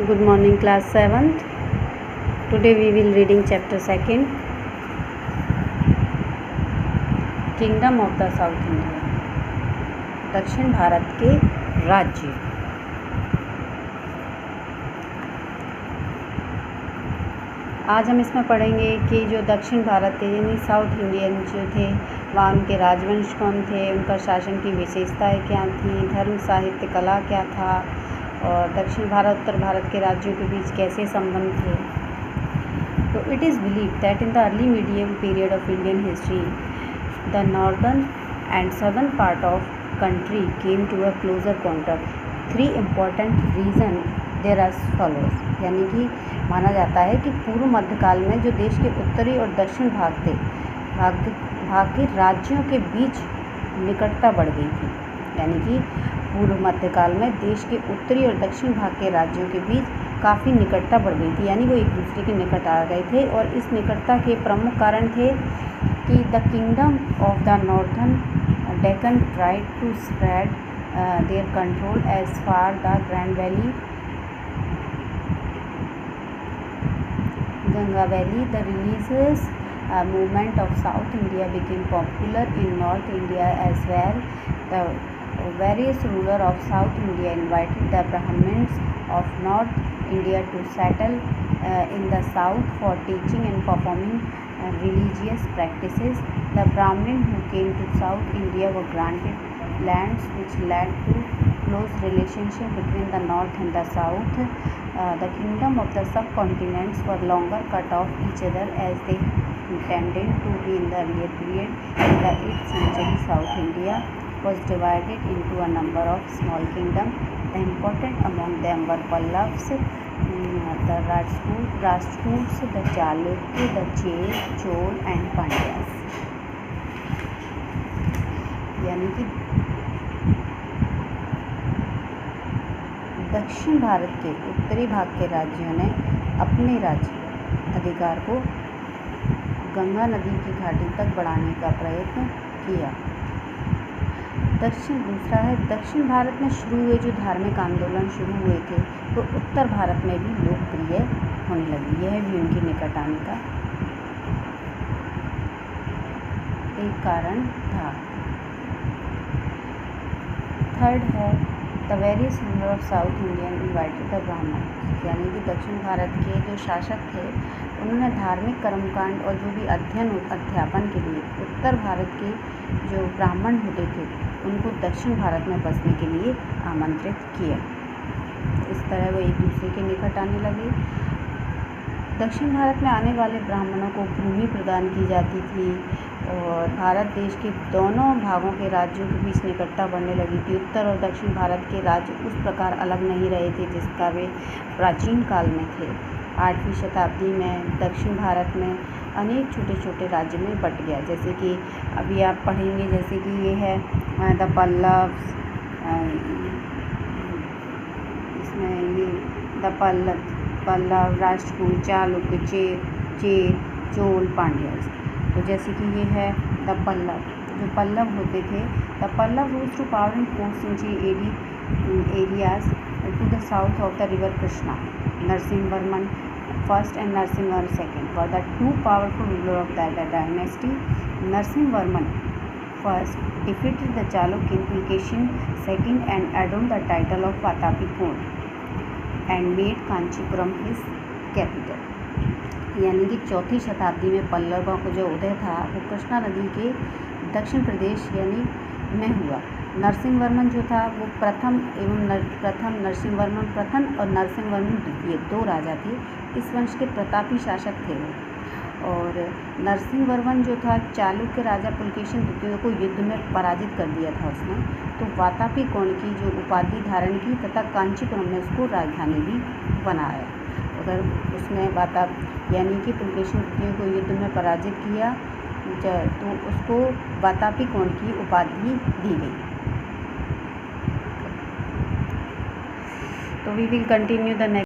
Good morning, class 7th. Today we will reading chapter 2nd, Kingdom of the South India. दक्षिण भारत के राज्य. आज हम इसमें पढ़ेंगे कि जो दक्षिण भारत थे यानी साउथ इंडियन जो थे वहाँ उनके राजवंश कौन थे, उनका शासन की विशेषताएं क्या थी, धर्म साहित्य कला क्या था और दक्षिण भारत उत्तर भारत के राज्यों के बीच कैसे संबंध थे. तो it is believed that in the early medium period of Indian history the northern and southern part of country came to a closer contact. 3 important reason there are follows. यानी कि माना जाता है कि पूर्व मध्यकाल में जो देश के उत्तरी और दक्षिण भाग थे भाग के राज्यों के बीच निकटता बढ़ गई थी. यानी कि पूर्व मध्यकाल में देश के उत्तरी और दक्षिण भाग के राज्यों के बीच काफ़ी निकटता बढ़ गई थी. यानी वो एक दूसरे के निकट आ गए थे और इस निकटता के प्रमुख कारण थे कि the kingdom of the northern Deccan tried to spread their control as far the grand valley Ganga Valley. The religious movement of South India became popular in North India as well. The various rulers of South India invited the Brahmins of North India to settle in the south for teaching and performing religious practices. The Brahmins who came to South India were granted lands, which led to close relationship between the north and the south. The kingdom of the subcontinents were longer cut off each other as they intended to be in the earlier period. In the 8th century, South India was divided into a number of small kingdoms. The important among them were Pallavs, the Rajputs, the Chalukya, the Chol and Pandyas. यानी कि दक्षिण भारत के उत्तरी भाग के राज्यों ने अपने राज्य अधिकार को गंगा नदी की घाटी तक बढ़ाने का प्रयत्न किया. दूसरा है दक्षिण भारत में शुरू हुए जो धार्मिक आंदोलन शुरू हुए थे तो उत्तर भारत में भी लोकप्रिय होने लगी. यह भी उनके निकट आने का एक कारण था. थर्ड है the various ruler of south Indian invited the ब्राह्मण. यानी कि दक्षिण भारत के जो शासक थे उन्होंने धार्मिक कर्मकांड और जो भी अध्यापन के लिए उत्तर भारत के जो ब्राह्मण होते थे उनको दक्षिण भारत में बसने के लिए आमंत्रित किया. इस तरह वो एक दूसरे के निकट आने लगे. दक्षिण भारत में आने वाले ब्राह्मणों को भूमि प्रदान की जाती थी और भारत देश के दोनों भागों के राज्यों के बीच निकटता बढ़ने लगी थी. उत्तर और दक्षिण भारत के राज्य उस प्रकार अलग नहीं रहे थे जिसका वे प्राचीन काल में थे. 8वीं शताब्दी में दक्षिण भारत में अनेक छोटे छोटे राज्य में बट गया. जैसे कि अभी आप पढ़ेंगे जैसे कि ये है द पल्लव्स, इसमें ये द पल्लव, राष्ट्रकूट, चालुक्य, चोल, पांड्यास. तो जैसे कि ये है द पल्लव. जो पल्लव होते थे the Pallava rules to power and force in areas to the south of the river Krishna. Narasimhavarman first and Narasimhavarman second were the 2 powerful ruler of the dynasty. Narasimhavarman first defeated the Chalukya in Pulkeshi second and adorned the title of Vatapikoon and made Kanchipuram his capital. यानी कि 4वीं शताब्दी में पल्लवों को जो उदय था वो कृष्णा नदी के दक्षिण प्रदेश यानी में हुआ. नरसिंहवर्मन जो था वो प्रथम नरसिंहवर्मन प्रथम और नरसिंहवर्मन द्वितीय 2 राजा थे. इस वंश के प्रतापी शासक थे वो. और नरसिंहवर्मन जो था चालुक्य राजा पुलकेशिन द्वितीय को युद्ध में पराजित कर दिया था उसने. तो वातापीकोण की जो उपाधि धारण की तथा कांचीपुरम में उसको राजधानी भी बनाया. अगर उसने यानी कि पुलकेशिन द्वितीय को युद्ध में पराजित किया तो उसको वातापीकोण की उपाधि दी गई. तो we will continue the next.